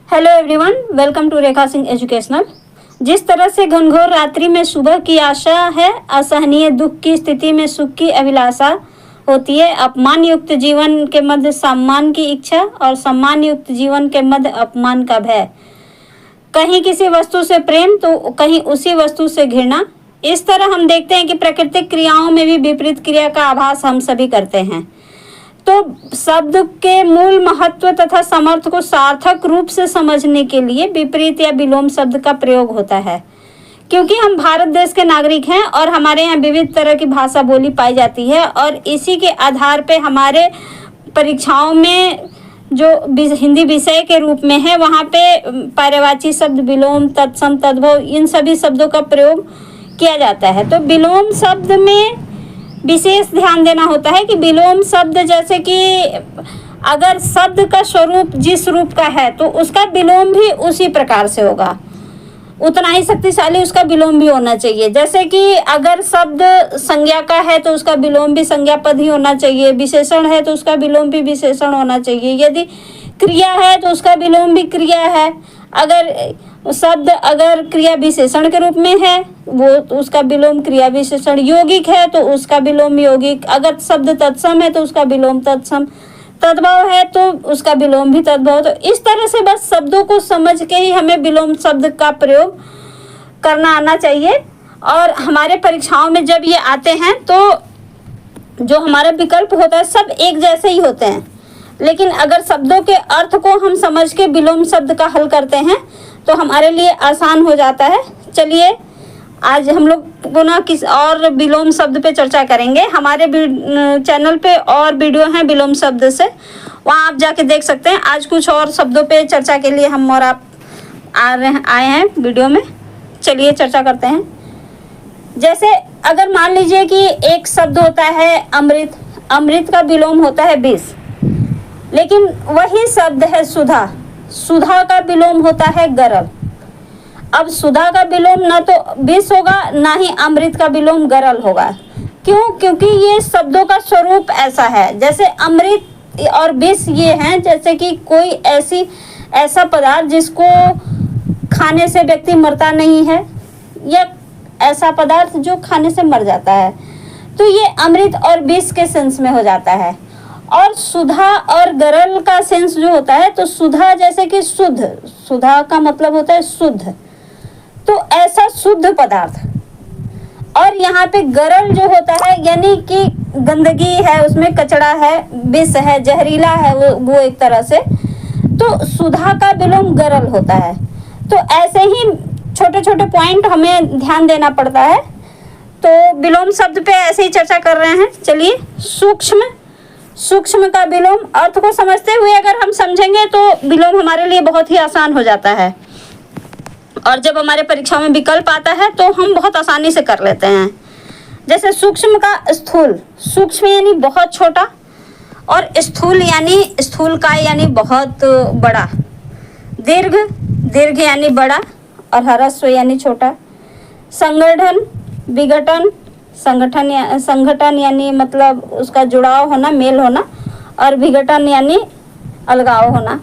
Hello everyone, welcome to Rekha Singh educational. जिस तरह से घनघोर रात्रि में सुबह की आशा है, असहनीय दुख की स्थिति में सुख की अभिलाषा होती है, अपमान युक्त जीवन के मध्य सम्मान की इच्छा और सम्मान युक्त जीवन के मध्य अपमान का भय, कहीं किसी वस्तु से प्रेम तो कहीं उसी वस्तु से घृणा। इस तरह हम देखते हैं कि प्राकृतिक क्रियाओं में भी विपरीत क्रिया का आभास हम सभी करते हैं। तो शब्द के मूल महत्व तथा समर्थ को सार्थक रूप से समझने के लिए विपरीत या विलोम शब्द का प्रयोग होता है। क्योंकि हम भारत देश के नागरिक हैं और हमारे यहाँ विविध तरह की भाषा बोली पाई जाती है और इसी के आधार पे हमारे परीक्षाओं में जो हिंदी विषय के रूप में है वहाँ पे पर्यायवाची शब्द, विलोम, तत्सम, तद्भव, इन सभी शब्दों का प्रयोग किया जाता है। तो विलोम शब्द में विशेष ध्यान देना होता है कि विलोम शब्द जैसे कि अगर शब्द का स्वरूप जिस रूप का है तो उसका विलोम भी उसी प्रकार से होगा, उतना ही शक्तिशाली उसका विलोम भी होना चाहिए। जैसे कि अगर शब्द संज्ञा का है तो उसका विलोम भी संज्ञा पद ही होना चाहिए, विशेषण है तो उसका विलोम भी विशेषण होना चाहिए, यदि क्रिया है तो उसका विलोम भी क्रिया है। अगर शब्द अगर क्रिया विशेषण के रूप में है वो तो उसका विलोम क्रिया विशेषण, यौगिक है तो उसका विलोम यौगिक, अगर शब्द तत्सम है तो उसका विलोम तत्सम, तद्भव है तो उसका विलोम भी तद्भव। तो इस तरह से बस शब्दों को समझ के ही हमें विलोम शब्द का प्रयोग करना आना चाहिए। और हमारे परीक्षाओं में जब ये आते हैं तो जो हमारा विकल्प होता है सब एक जैसे ही होते हैं, लेकिन अगर शब्दों के अर्थ को हम समझ के विलोम शब्द का हल करते हैं तो हमारे लिए आसान हो जाता है। चलिए आज हम लोग पुनः किस और विलोम शब्द पे चर्चा करेंगे। हमारे चैनल पे और वीडियो हैं विलोम शब्द से, वहाँ आप जाके देख सकते हैं। आज कुछ और शब्दों पे चर्चा के लिए हम और आप आए हैं वीडियो में। चलिए चर्चा करते हैं। जैसे अगर मान लीजिए कि एक शब्द होता है अमृत, अमृत का विलोम होता है विष, लेकिन वही शब्द है सुधा, सुधा का विलोम होता है गरल। अब सुधा का विलोम ना तो विष होगा ना ही अमृत का विलोम गरल होगा। क्यों? क्योंकि ये शब्दों का स्वरूप ऐसा है। जैसे अमृत और विष ये हैं जैसे कि कोई ऐसा पदार्थ जिसको खाने से व्यक्ति मरता नहीं है या ऐसा पदार्थ जो खाने से मर जाता है, तो ये अमृत और विष के सेंस में हो जाता है। और सुधा और गरल का सेंस जो होता है तो सुधा जैसे कि शुद्ध, सुधा का मतलब होता है शुद्ध, तो ऐसा शुद्ध पदार्थ। और यहाँ पे गरल जो होता है यानी कि गंदगी है, उसमें कचरा है, विष है, जहरीला है वो एक तरह से, तो सुधा का विलोम गरल होता है। तो ऐसे ही छोटे छोटे पॉइंट हमें ध्यान देना पड़ता है। तो विलोम शब्द पे ऐसे ही चर्चा कर रहे हैं। चलिए सूक्ष्म, सूक्ष्म का विलोम अर्थ को समझते हुए अगर हम समझेंगे तो विलोम हमारे लिए बहुत ही आसान हो जाता है। और जब हमारे परीक्षाओं में विकल्प आता है तो हम बहुत आसानी से कर लेते हैं। जैसे सूक्ष्म का स्थूल, सूक्ष्म यानी बहुत छोटा और स्थूल यानी स्थूलकाय यानी बहुत बड़ा, दीर्घ, दीर्घ यानी बड़ा और ह्रस्व यानी छोटा, संगठन, विघटन, संगठन यानी मतलब उसका जुड़ाव होना, मेल होना, और विघटन यानी अलगाव होना,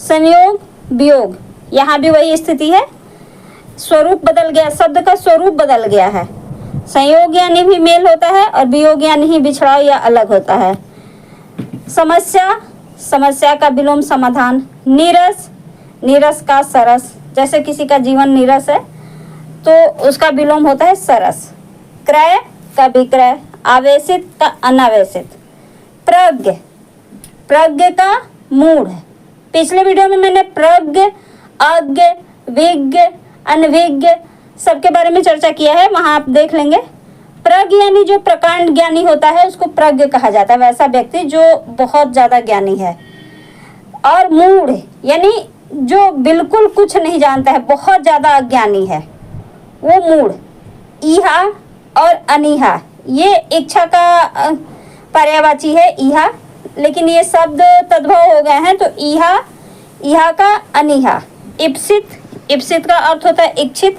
संयोग, वियोग, यहाँ भी वही स्थिति है, स्वरूप बदल गया, शब्द का स्वरूप बदल गया है। संयोग यानी भी मेल होता है और वियोग यानी ही बिछड़ाव या अलग होता है। समस्या, समस्या का विलोम समाधान, नीरस, नीरस का सरस, जैसे किसी का जीवन नीरस है तो उसका विलोम होता है सरस। क्रय का विक्रय, आवेशित का अनावेशित, प्रज्ञ, प्रज्ञ का मूढ़। पिछले वीडियो में मैंने प्रज्ञ, अज्ञ, विज्ञ, अनविज्ञ सबके बारे में चर्चा किया है, वहां आप देख लेंगे। प्रज्ञ यानी जो प्रकांड ज्ञानी होता है उसको प्रज्ञ कहा जाता है, वैसा व्यक्ति जो बहुत ज्यादा ज्ञानी है। और मूढ़ यानी जो बिल्कुल कुछ नहीं जानता है, बहुत ज्यादा अज्ञानी है, वो मूढ़। ईहा और अनीहा ये इच्छा का पर्यायवाची है ईहा, लेकिन ये शब्द तद्भव हो गए हैं तो ईहा, ईहा का अनीहा। इप्सित, इप्सित का अर्थ होता है इच्छित,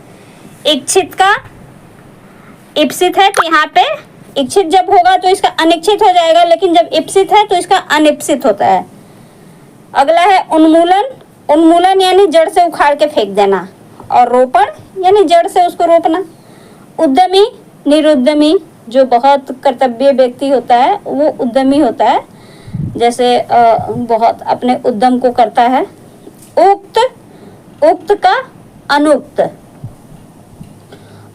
इच्छित का इप्सित है तो यहाँ पे इच्छित जब होगा तो इसका अनिच्छित हो जाएगा, लेकिन जब इप्सित है तो इसका अनिप्सित होता है। अगला है उन्मूलन, उन्मूलन यानी जड़ से उखाड़ के फेंक देना, और रोपण यानी जड़ से उसको रोपना। उद्यमी, निरुद्यमी, जो बहुत कर्तव्य व्यक्ति होता है वो उद्यमी होता है, जैसे बहुत अपने उद्यम को करता है। उक्त, उक्त का अनुक्त।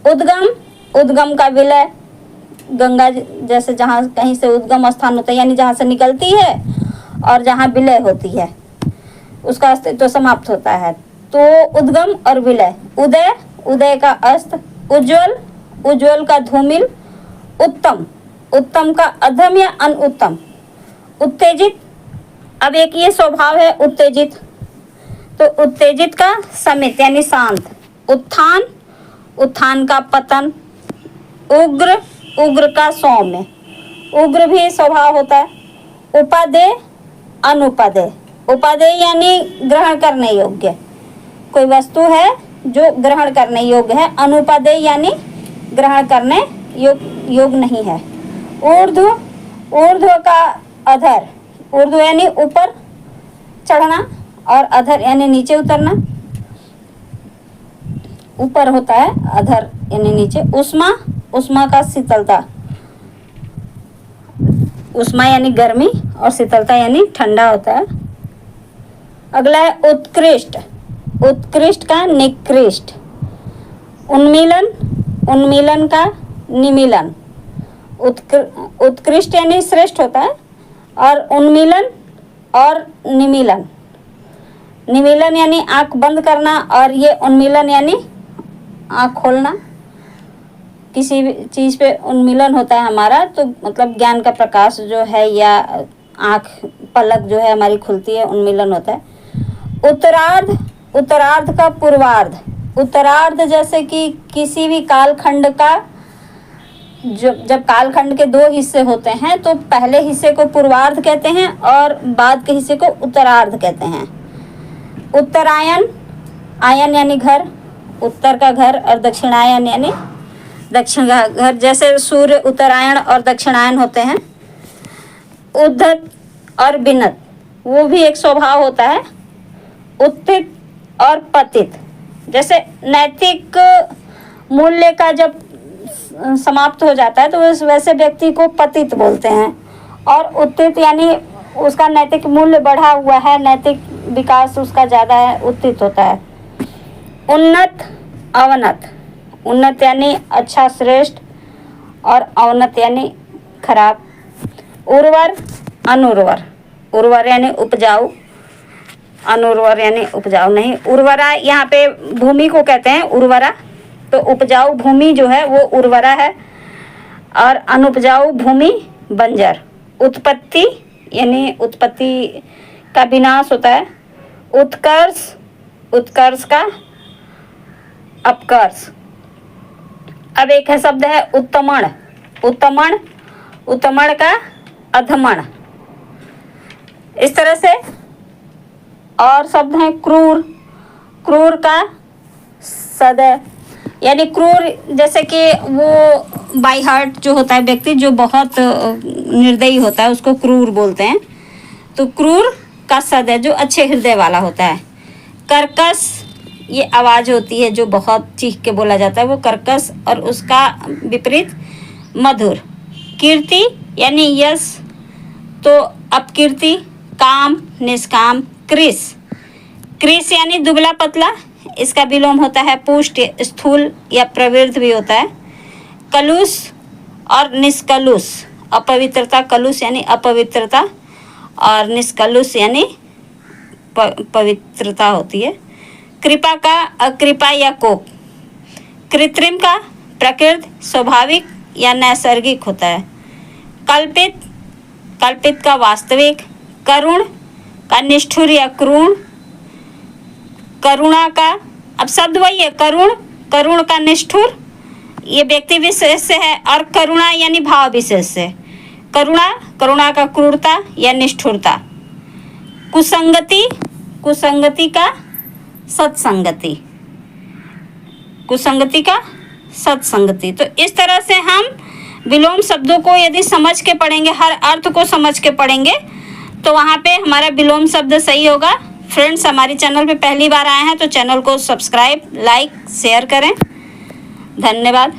उद्गम, उद्गम का विलय, गंगा जैसे जहाँ कहीं से उद्गम स्थान होता है यानी जहाँ से निकलती है और जहाँ विलय होती है उसका अस्तित्व समाप्त होता है, तो उद्गम और विलय। उदय, उदय का अस्त। उज्ज्वल, उज्ज्वल का धूमिल। उत्तम, उत्तम का अधम या अनुत्तम। उत्तेजित, अब एक ये स्वभाव है उत्तेजित, तो उत्तेजित का समित यानी शांत। उत्थान, उत्थान का पतन। उग्र, उग्र का सौम्य, उग्र भी स्वभाव होता है। उपादेय, अनुपादेय। उपादेय यानी ग्रहण करने योग्य, कोई वस्तु है जो ग्रहण करने योग्य है। अनुपादेय यानी ग्रहण करने योग नहीं है। ऊर्ध्व, ऊर्ध्व का अधर। ऊर्ध्व यानी ऊपर चढ़ना और अधर यानी नीचे उतरना, ऊपर होता है, अधर यानी नीचे। उष्मा, उष्मा का शीतलता। उष्मा यानी गर्मी और शीतलता यानी ठंडा होता है। अगला है उत्कृष्ट, उत्कृष्ट का निकृष्ट। उन्मीलन, उन्मीलन का निमीलन। उत्कृष्ट यानी श्रेष्ठ होता है, और उन्मीलन और निमीलन। निमीलन यानी आंख बंद करना और ये उन्मीलन यानी आंख खोलना। किसी भी चीज़ पे उन्मीलन होता है हमारा तो मतलब ज्ञान का प्रकाश जो है या आंख पलक जो है हमारी खुलती है, उन्मीलन होता है। उत्तरार्ध, उत्तरार्ध का पूर्वार्ध। उत्तरार्ध जैसे कि किसी भी कालखंड का जब कालखंड के दो हिस्से होते हैं तो पहले हिस्से को पूर्वार्ध कहते हैं और बाद के हिस्से को उत्तरार्ध कहते हैं। उत्तरायण, आयन यानी घर, उत्तर का घर, और दक्षिणायन यानी दक्षिण का घर, जैसे सूर्य उत्तरायण और दक्षिणायन होते हैं। उद्धत और बिनत, वो भी एक स्वभाव होता है। उत्थित और पतित, जैसे नैतिक मूल्य का जब समाप्त हो जाता है तो वैसे व्यक्ति को पतित बोलते हैं। और उत्थित यानी उसका नैतिक मूल्य बढ़ा हुआ है, नैतिक विकास उसका ज़्यादा है, उत्थित होता है। उन्नत, अवनत। उन्नत यानी अच्छा श्रेष्ठ और अवनत यानी खराब। उर्वर, अनुर्वर। उर्वर यानी उपजाऊ, अनुर्वर यानी उपजाऊ नहीं। उर्वरा यहाँ पे भूमि को कहते हैं उर्वरा, तो उपजाऊ भूमि जो है वो उर्वरा है और अनुपजाऊ भूमि बंजर। उत्पत्ति यानी उत्पत्ति का विनाश होता है। उत्कर्ष, उत्कर्ष का अपकर्ष। अब एक है शब्द है उत्तमण, उत्तमण, उत्तमण का अधमण। इस तरह से और शब्द हैं क्रूर, क्रूर का सदैव यानी क्रूर, जैसे कि वो बाई हार्ट जो होता है व्यक्ति जो बहुत निर्दयी होता है उसको क्रूर बोलते हैं। तो क्रूर का सदैव जो अच्छे हृदय वाला होता है। कर्कश, ये आवाज़ होती है जो बहुत चीख के बोला जाता है, वो कर्कश, और उसका विपरीत मधुर। कीर्ति यानी यश, तो अपकीर्ति, काम, निष्काम। कृश, कृश यानी दुबला पतला, इसका विलोम होता है पुष्ट, स्थूल या प्रवृद्ध भी होता है। कलुष और निष्कलुष, अपवित्रता, कलुष यानी अपवित्रता और निष्कलुष यानी पवित्रता होती है। कृपा का अकृपा या कोप। कृत्रिम का प्रकृति, स्वाभाविक या नैसर्गिक होता है। कल्पित, कल्पित का वास्तविक। करुण का निष्ठुर या क्रूर। करुणा का, अब शब्द वही है, करुण, करुण का निष्ठुर, ये व्यक्ति विशेष से है, और करुणा यानी भाव विशेष से। करुणा, करुणा का क्रूरता या निष्ठुरता। कुसंगति, कुसंगति का सत्संगति, कुसंगति का सत्संगति। तो इस तरह से हम विलोम शब्दों को यदि समझ के पढ़ेंगे, हर अर्थ को समझ के पढ़ेंगे, तो वहाँ पे हमारा विलोम शब्द सही होगा। फ्रेंड्स, हमारी चैनल पे पहली बार आए हैं तो चैनल को सब्सक्राइब, लाइक, शेयर करें। धन्यवाद।